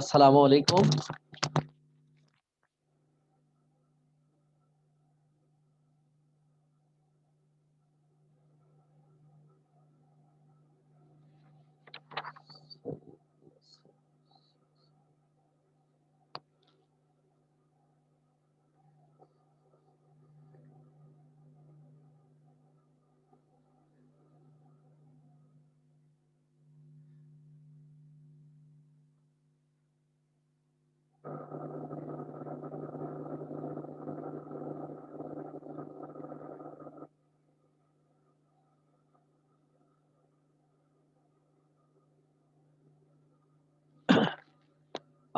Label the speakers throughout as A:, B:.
A: Assalamu alaikum.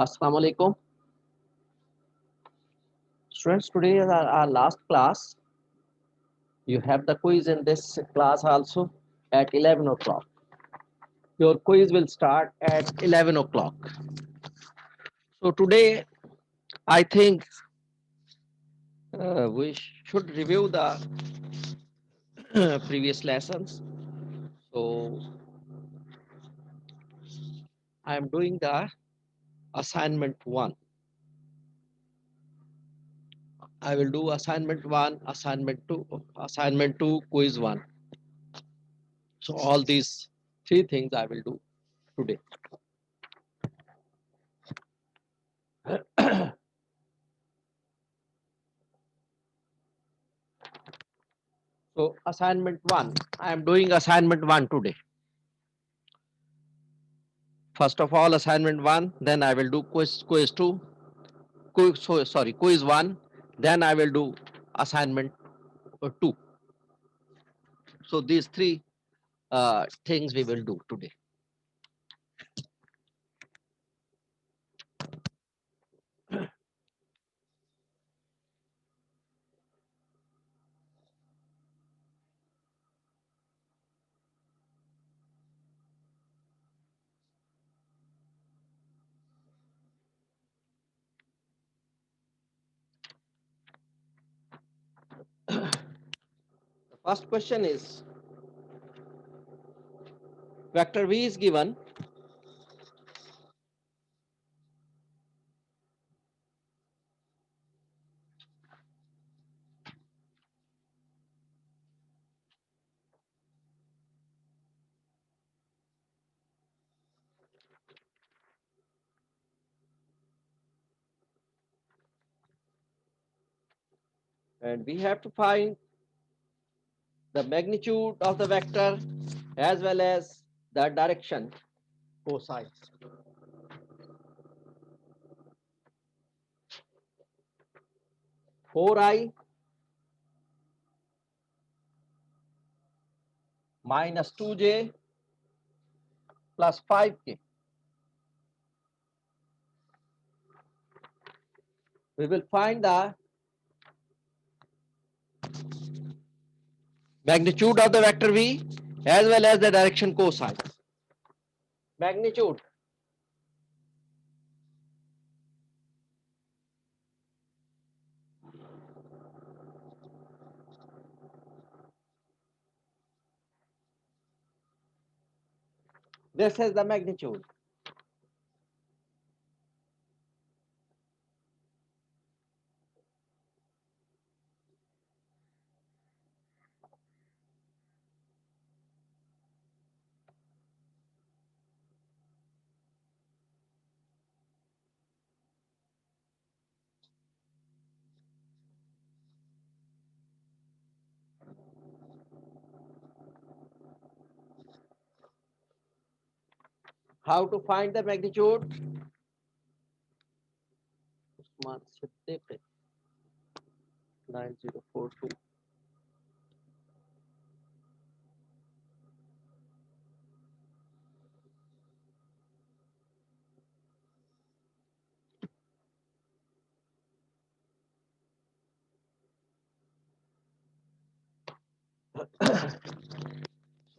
A: Assalamu alaikum. Students, today is our last class. You have the quiz in this class also at 11 o'clock. Your quiz will start at 11 o'clock. So today, I think we should review the previous lessons. So I am doing the assignment 1. I will do assignment 1, assignment 2, quiz 1. So all these 3 things I will do today. So assignment 1, I am doing assignment 1 today. First of all, assignment 1, then I will do quiz 2, quiz 1, then I will do assignment 2. So these three things we will do today. The first question is, vector V is given and we have to find the magnitude of the vector as well as the direction cosine. Four I minus 2j plus 5k. We will find the magnitude of the vector V as well as the direction cosine. Magnitude. This is the magnitude. How to find the magnitude? 9042.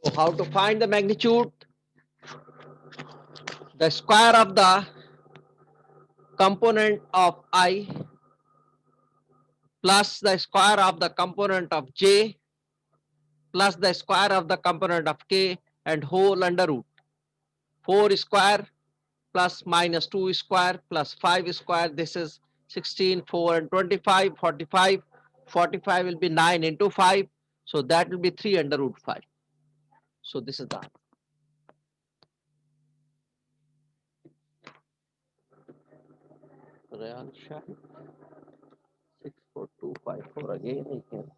A: So how to find the magnitude? The square of the component of I plus the square of the component of j plus the square of the component of k and whole under root. 4 square plus minus 2 square plus 5 square. This is 16, 4 and 25, 45. 45 will be 9 into 5. So that will be 3 under root 5. So this is the answer. Rayan Shah, 64254 again I can.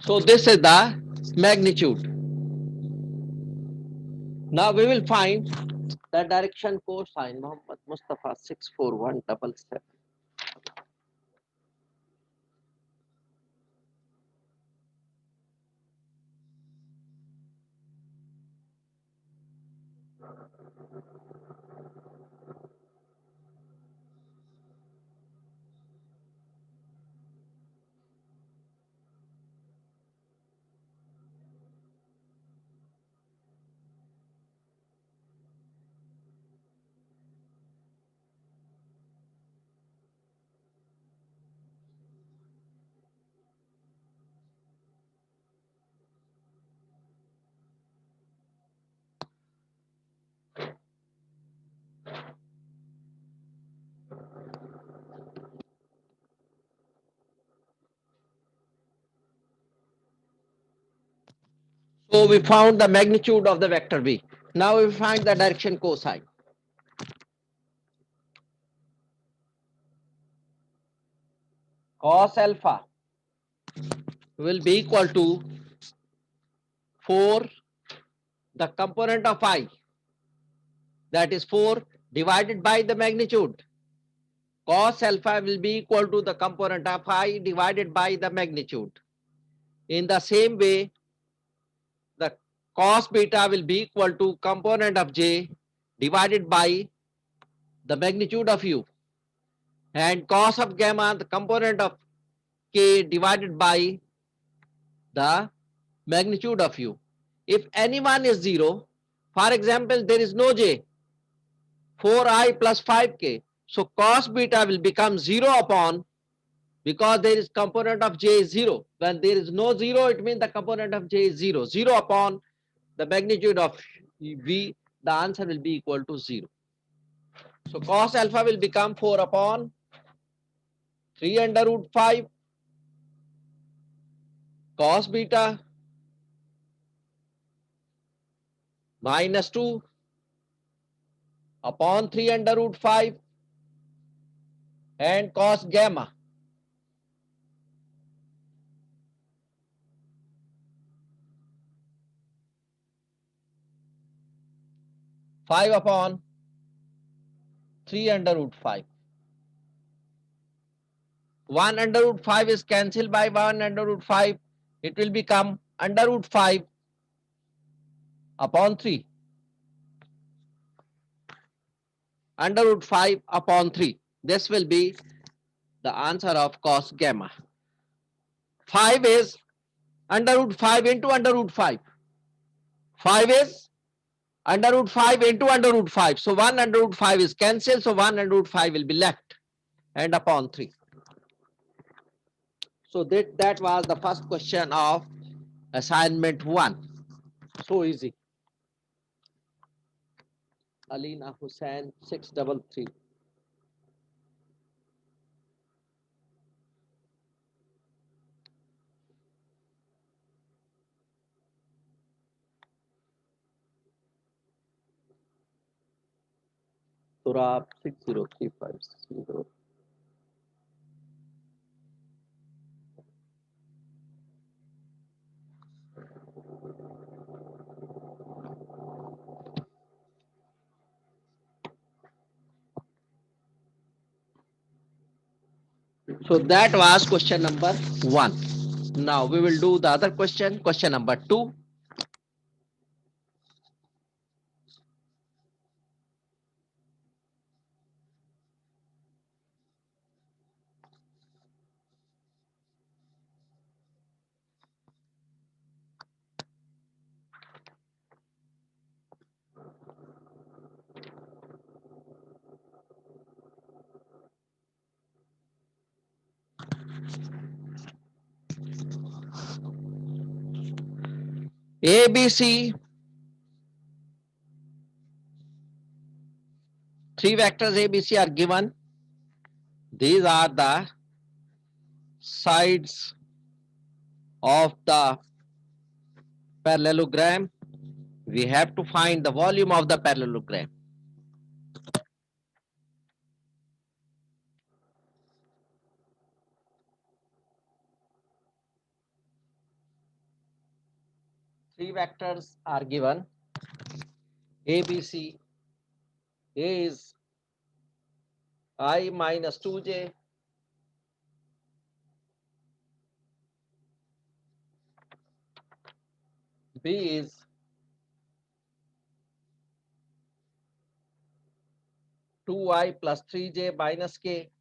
A: So this is the magnitude. Now we will find the direction cosine. Muhammad Mustafa 64177. So we found the magnitude of the vector v. Now we find the direction cosine. cos alpha will be equal to 4, the component of I, that is 4 divided by the magnitude. Cos alpha will be equal to the component of I divided by the magnitude. In the same way, the cos beta will be equal to component of j divided by the magnitude of u, and cos of gamma, the component of k divided by the magnitude of u. If any one is 0, for example, there is no j, 4i plus 5k, so cos beta will become 0 upon, because there is component of j is 0. When there is no 0, it means the component of j is 0. 0 upon the magnitude of v, the answer will be equal to 0. So cos alpha will become 4 upon 3 under root 5 cos beta minus 2 upon 3 under root 5 and cos gamma five upon 3 under root 5. 1 under root 5 is cancelled by 1 under root 5. It will become under root 5 upon 3. Under root 5 upon 3. This will be the answer of cos gamma. 5 is under root 5 into under root 5. 5 is under root 5 into under root 5. So 1 under root 5 is cancelled. So 1 under root 5 will be left, and upon 3. So that was the first question of assignment 1. So easy. Alina Hussain 633. Turab 60350. So that was question number 1. Now we will do the other question, question number 2. ABC, 3 vectors ABC are given. These are the sides of the parallelogram. We have to find the volume of the parallelogram. Three vectors are given. ABC. A is I minus 2j. B is 2i plus 3j minus k.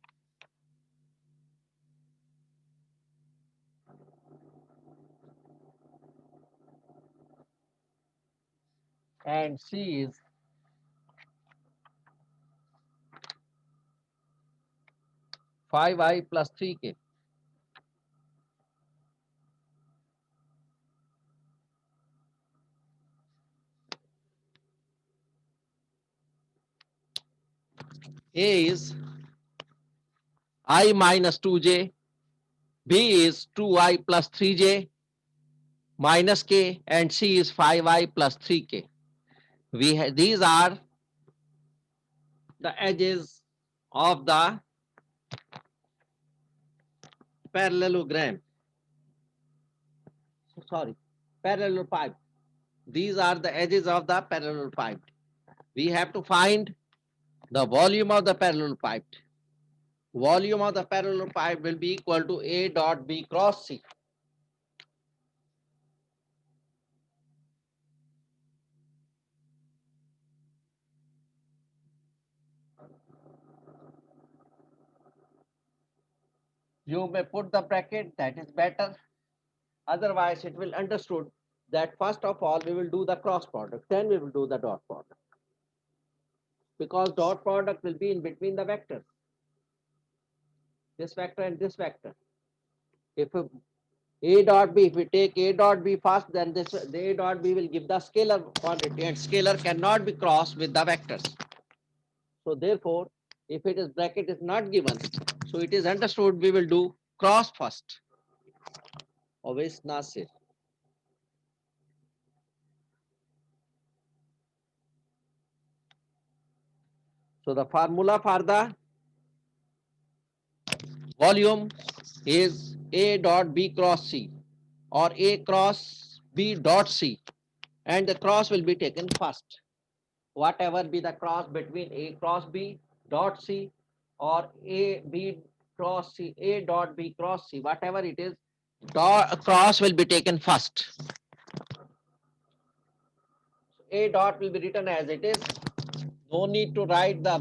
A: And C is 5i plus 3k. A is I minus 2j. B is 2i plus 3j minus k, and C is 5i plus 3k. These are the edges of the parallelogram. Sorry, parallel pipe. These are the edges of the parallel pipe. We have to find the volume of the parallel pipe. Volume of the parallel pipe will be equal to A dot B cross C. You may put the bracket, that is better. Otherwise, it will understood that first of all, we will do the cross product, then we will do the dot product. Because dot product will be in between the vectors. This vector and this vector. If A dot B, if we take A dot B first, then this A dot B will give the scalar quantity, and scalar cannot be crossed with the vectors. So therefore, if it is bracket is not given, so it is understood we will do cross first. Always Nasir. So the formula for the volume is A dot B cross C, or A cross B dot C, and the cross will be taken first. Whatever be the cross between A cross B dot C or A B cross C, A dot B cross C, whatever it is, cross will be taken first. A dot will be written as it is. No need to write the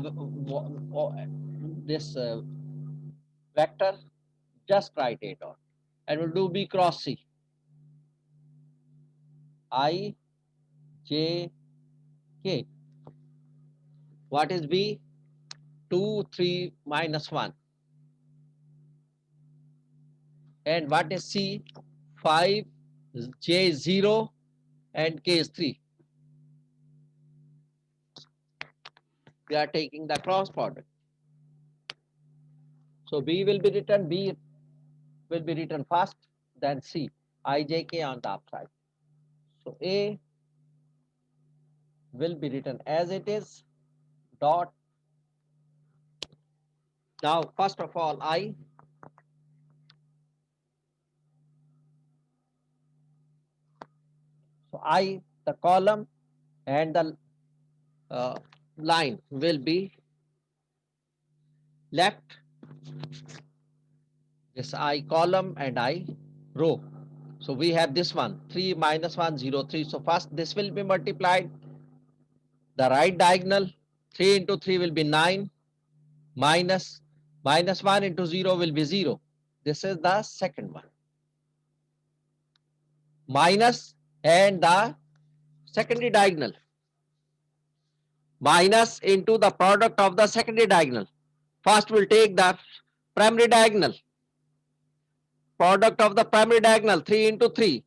A: this vector. Just write A dot, and we'll do B cross C. I, J, K. What is B? 2, 3, minus 1. And what is C? 5, J 0, and K is 3. We are taking the cross product. So B will be written first, then C, I, J, K on the upside. So A will be written as it is, dot. Now, first of all, I. So I, the column, and the line will be left. This I column and I row. So we have this one, 3 minus 1, 0, 3. So first this will be multiplied. The right diagonal, 3 into 3 will be 9, minus 1 into 0 will be 0. This is the second one. Minus and the secondary diagonal. Minus into the product of the secondary diagonal. First we'll take the primary diagonal. Product of the primary diagonal, 3 into 3,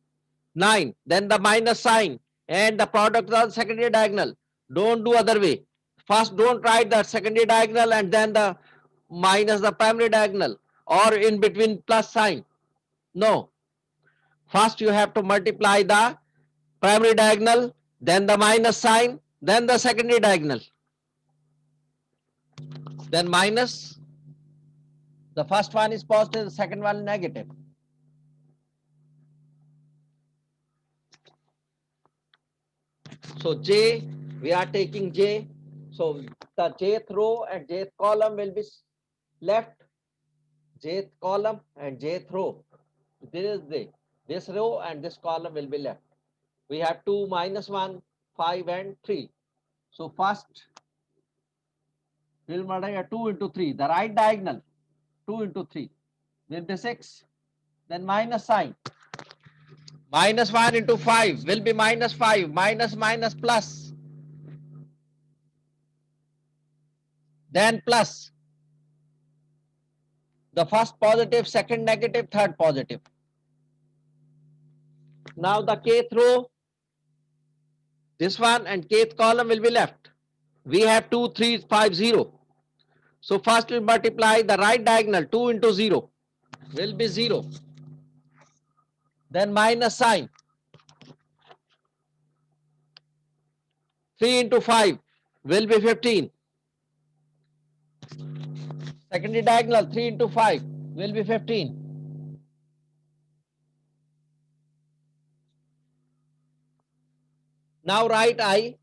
A: 9. Then the minus sign and the product of the secondary diagonal. Don't do other way. First, don't write the secondary diagonal and then the minus the primary diagonal, or in between plus sign. No. First, you have to multiply the primary diagonal, then the minus sign, then the secondary diagonal. Then minus. The first one is positive, the second one negative. So J, we are taking J. So the jth row and jth column will be left. Jth column and jth row. This row and this column will be left. We have 2, minus 1, 5, and 3. So first we'll multiply 2 into 3. The right diagonal, 2 into 3 will be 6. Then minus sign. Minus 1 into 5 will be minus 5. Minus plus. Then plus. The first positive, second negative, third positive. Now the kth row, this one and kth column will be left. We have 2, 3, 5, 0. So first we'll multiply the right diagonal, 2 into 0 will be 0. Then minus sign. 3 into 5 will be 15. Secondary diagonal, 3 into 5 will be 15. Now write I.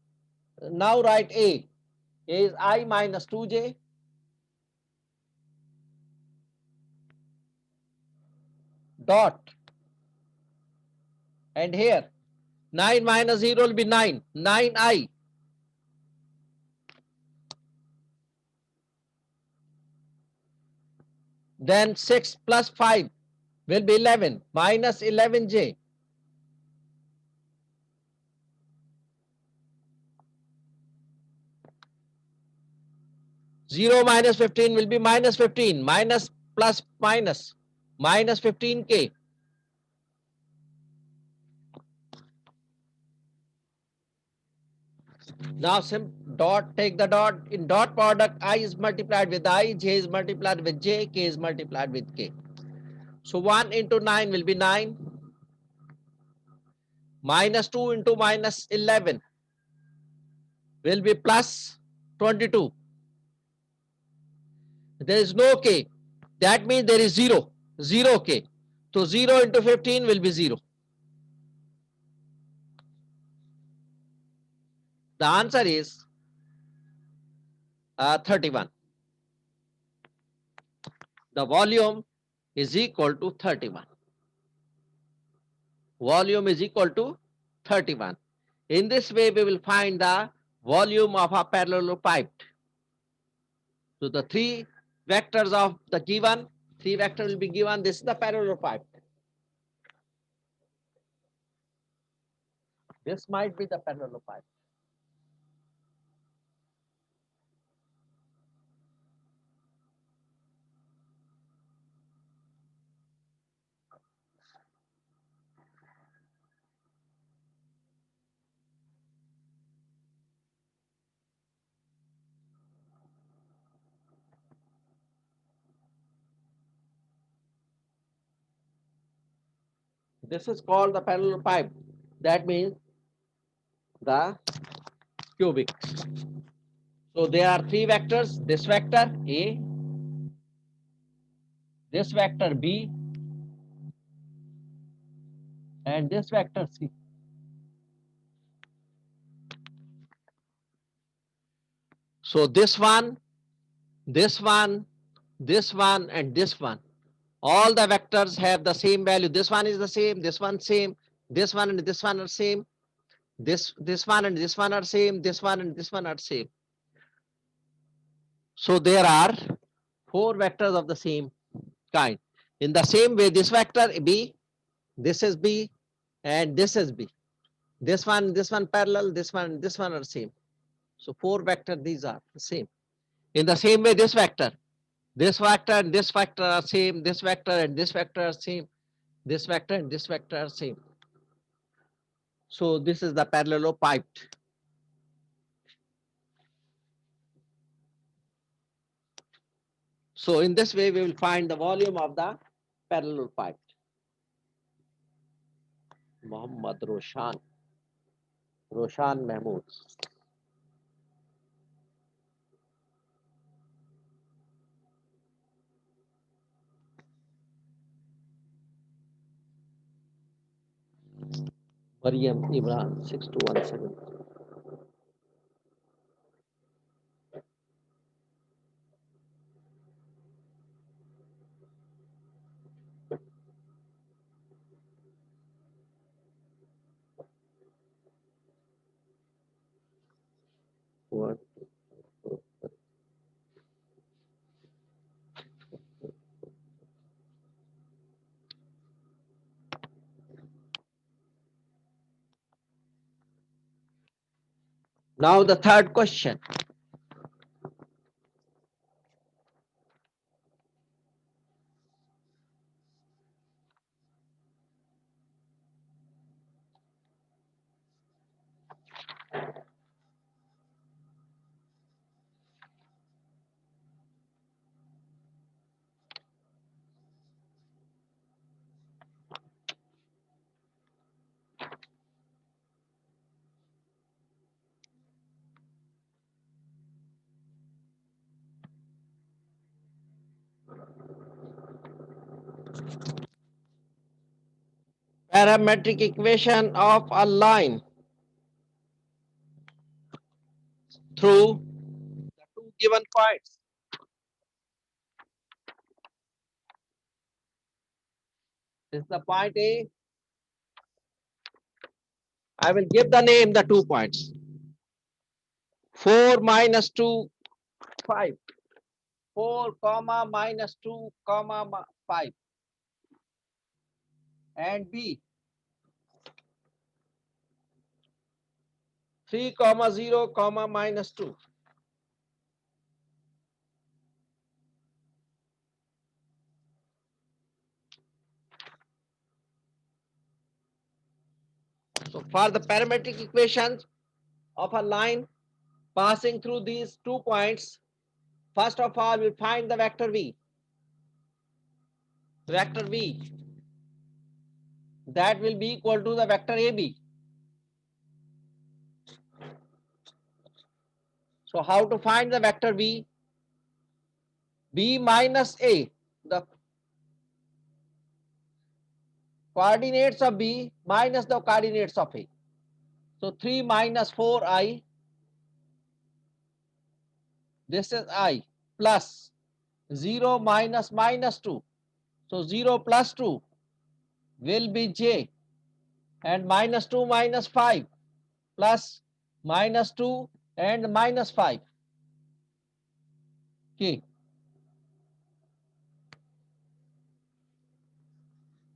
A: Now write A. A is I minus 2j dot. And here 9 minus 0 will be 9. 9i. Then 6 plus 5 will be 11 minus 11j. 0 minus 15 will be minus 15. Minus plus minus. Minus 15k. Now dot, take the dot. In dot product, I is multiplied with I, j is multiplied with j, k is multiplied with k. So 1 into 9 will be 9. Minus 2 into minus 11 will be plus 22. There is no k. That means there is 0. 0k. So 0 into 15 will be 0. The answer is 31. The volume is equal to 31. Volume is equal to 31. In this way, we will find the volume of a parallelepiped. So the three vectors of the given, three vectors will be given. This is the parallelepiped. This might be the parallelepiped. This is called the parallelepiped. That means the cubic. So there are three vectors, this vector A, this vector B, and this vector C. So this one, this one, this one, and this one. All the vectors have the same value. This one is the same, this one same, this one and this one are same, this one and this one are same, this one and this one are same. So there are four vectors of the same kind. In the same way, this vector B, this is B, and this is B. This one parallel, this one are same. So four vectors, these are the same. In the same way, this vector and this vector are same, this vector and this vector are same, this vector and this vector are same. So this is the parallelepiped. So in this way, we will find the volume of the parallelepiped. Muhammad Roshan Mahmood. Mariam Imran 6217. What? Now the third question. Parametric equation of a line through the two given points. This is the point A. I will give the name the 2 points. 4 minus 2, 5. 4 comma minus 2 comma 5. And B 3 comma 0 comma minus 2. So for the parametric equations of a line passing through these 2 points, first of all we find the vector V. Vector V that will be equal to the vector AB. So how to find the vector V? B minus A, the coordinates of B minus the coordinates of A. So 3 minus 4i, this is I, plus 0 minus minus 2. So 0 plus 2 will be J, and minus 2 minus 5 plus minus 2 and minus 5 K.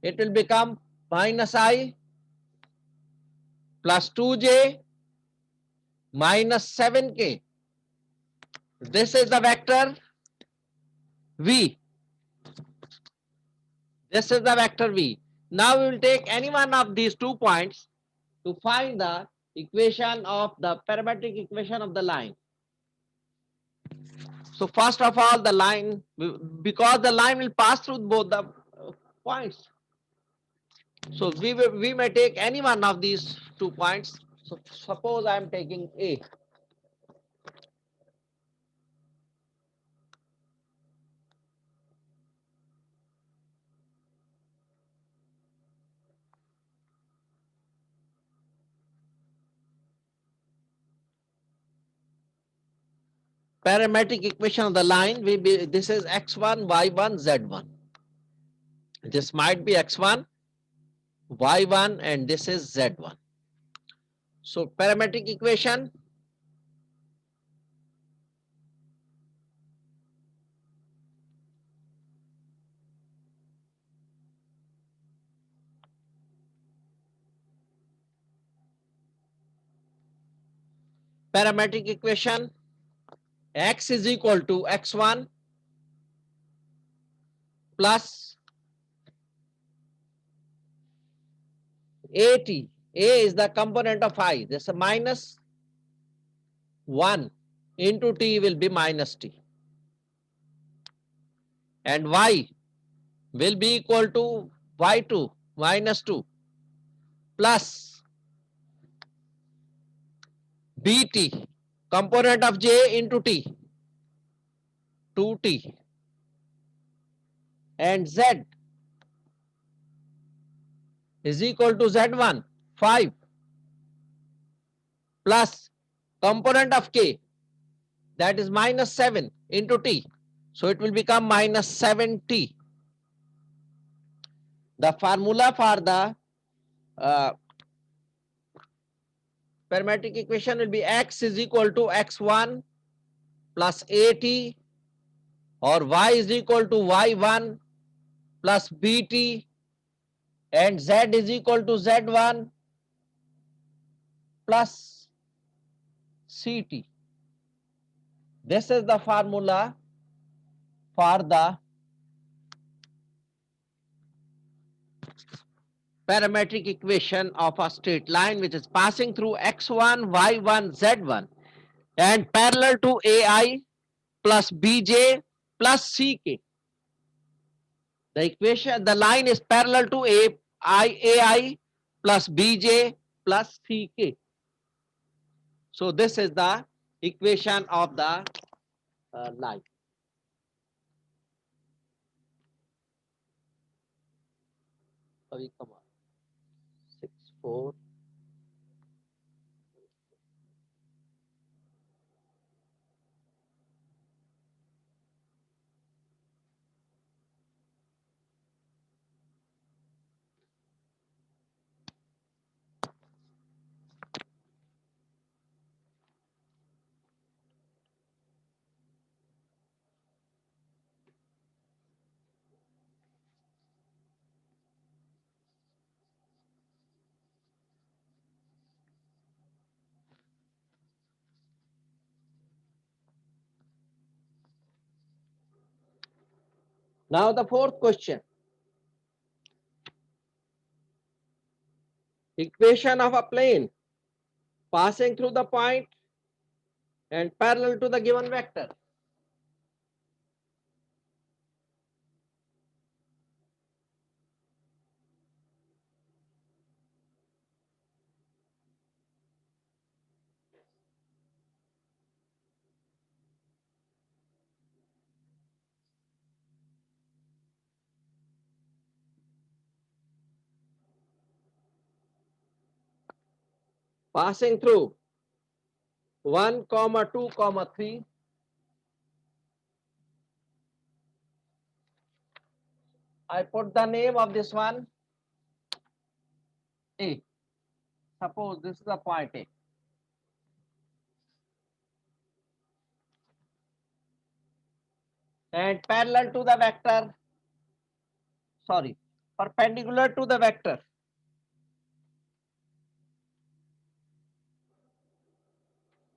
A: It will become minus I plus 2J minus 7K. This is the vector V. This is the vector V. Now we will take any one of these 2 points to find the equation of the parametric equation of the line. So first of all, the line, because the line will pass through both the points. So we may take any one of these 2 points. So suppose I am taking A. Parametric equation of the line will be, this is x1, y1, z1. This might be x1, y1, and this is z1. So parametric equation, x is equal to x1 plus at. A is the component of I. This is a minus 1 into t will be minus t. And y will be equal to y2 minus 2 plus bt, component of j into t, 2t. And z is equal to z1, 5 plus component of k, that is minus 7 into t. So it will become minus 7t. The formula for the parametric equation will be x is equal to x1 plus at, or y is equal to y1 plus bt, and z is equal to z1 plus ct. This is the formula for the parametric equation of a straight line which is passing through x1, y1, z1 and parallel to ai plus bj plus ck. The equation, the line is parallel to ai plus bj plus ck. So this is the equation of the line. Come on. 6, 4. Now the fourth question. Equation of a plane passing through the point and parallel to the given vector. Passing through 1, 2, 3. I put the name of this one A. Suppose this is the point A. And parallel to the vector, sorry, perpendicular to the vector.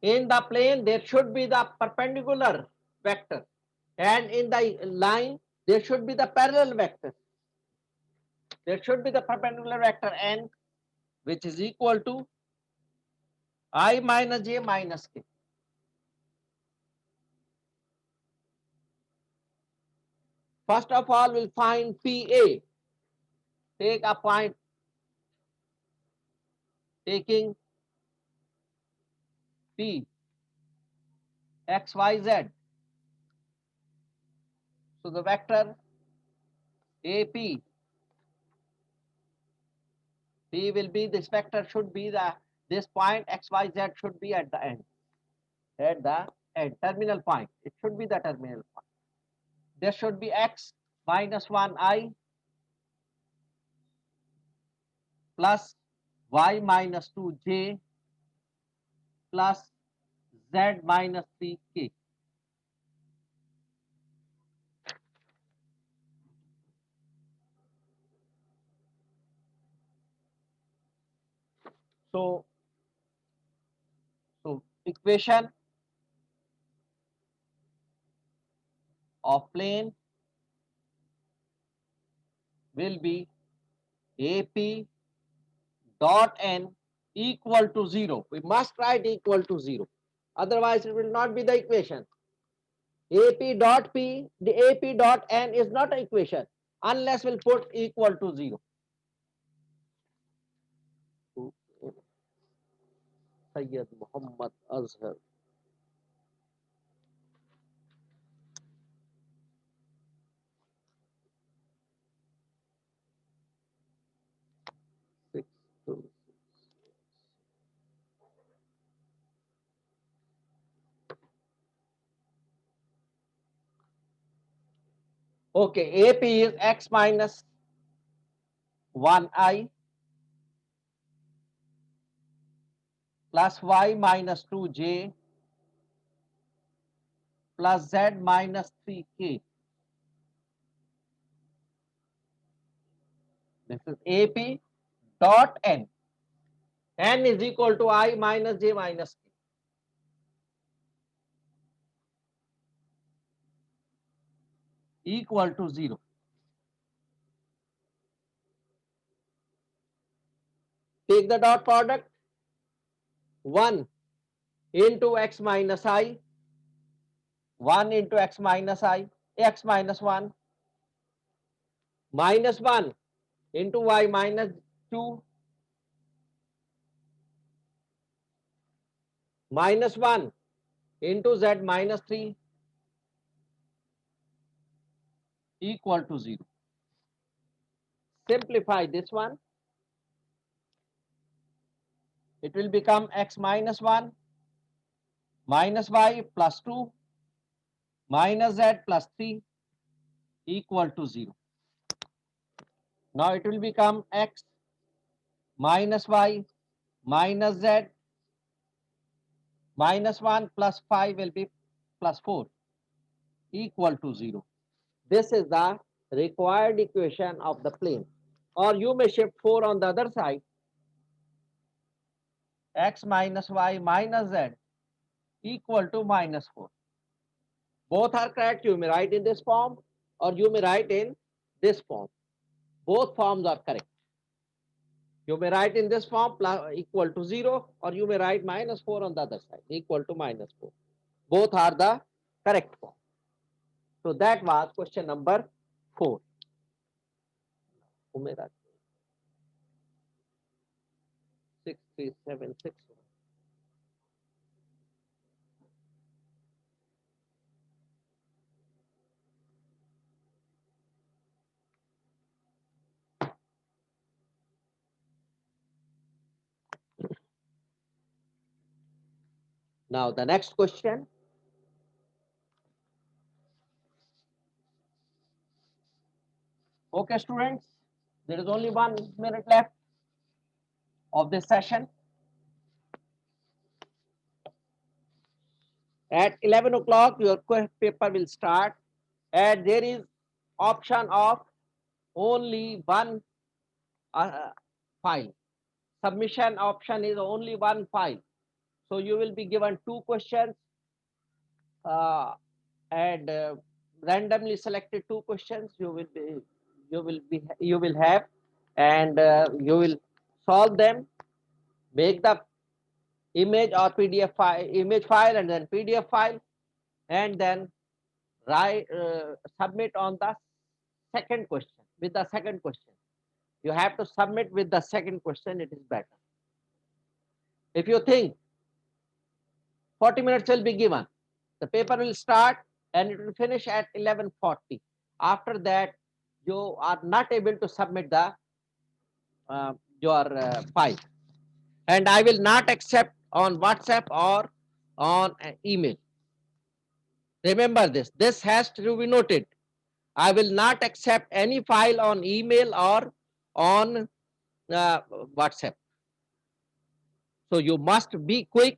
A: In the plane, there should be the perpendicular vector. And in the line, there should be the parallel vector. There should be the perpendicular vector n, which is equal to I minus j minus k. First of all, we'll find PA. Take a point taking P, X, Y, Z. So the vector AP, P will be, this vector should be this point X, Y, Z should be at the end. At the end, terminal point. It should be the terminal point. There should be X minus 1I plus Y minus 2J plus Z minus 3K. So equation of plane will be AP dot n equal to 0. We must write equal to 0. Otherwise, it will not be the equation. AP dot P, the AP dot n is not an equation unless we'll put equal to 0. Sayyid Muhammad Azhar. Okay, AP is X minus 1I plus Y minus 2J plus Z minus 3K. This is AP dot N. N is equal to I minus J minus K. Equal to 0. Take the dot product. 1 into X minus I. 1 into X minus I. X minus 1. Minus 1 into Y minus 2. Minus 1 into Z minus 3 equal to 0. Simplify this one. It will become X minus 1 minus Y plus 2 minus Z plus 3 equal to 0. Now it will become X minus Y minus Z minus 1 plus 5 will be plus 4 equal to 0. This is the required equation of the plane. Or you may shift 4 on the other side. X minus Y minus Z equal to minus 4. Both are correct. You may write in this form. or you may write in this form. Both forms are correct. You may write in this form plus equal to 0, or you may write -4 on the other side equal to -4. Both are the correct form. So that was question number 4. 63761. Now the next question. Okay, students, there is only 1 minute left of this session. At 11 o'clock, your paper will start, and there is option of only one file. Submission option is only one file. So you will be given 2 questions, uh, and randomly selected 2 questions you will have, and you will solve them, make the image or PDF file, image file, and then PDF file, and then write submit on the second question with the second question. You have to submit with the second question. It is better. If you think 40 minutes will be given, the paper will start and it will finish at 11:40. After that, you are not able to submit the your file, and I will not accept on WhatsApp or on email. Remember this. This has to be noted. I will not accept any file on email or on WhatsApp. So you must be quick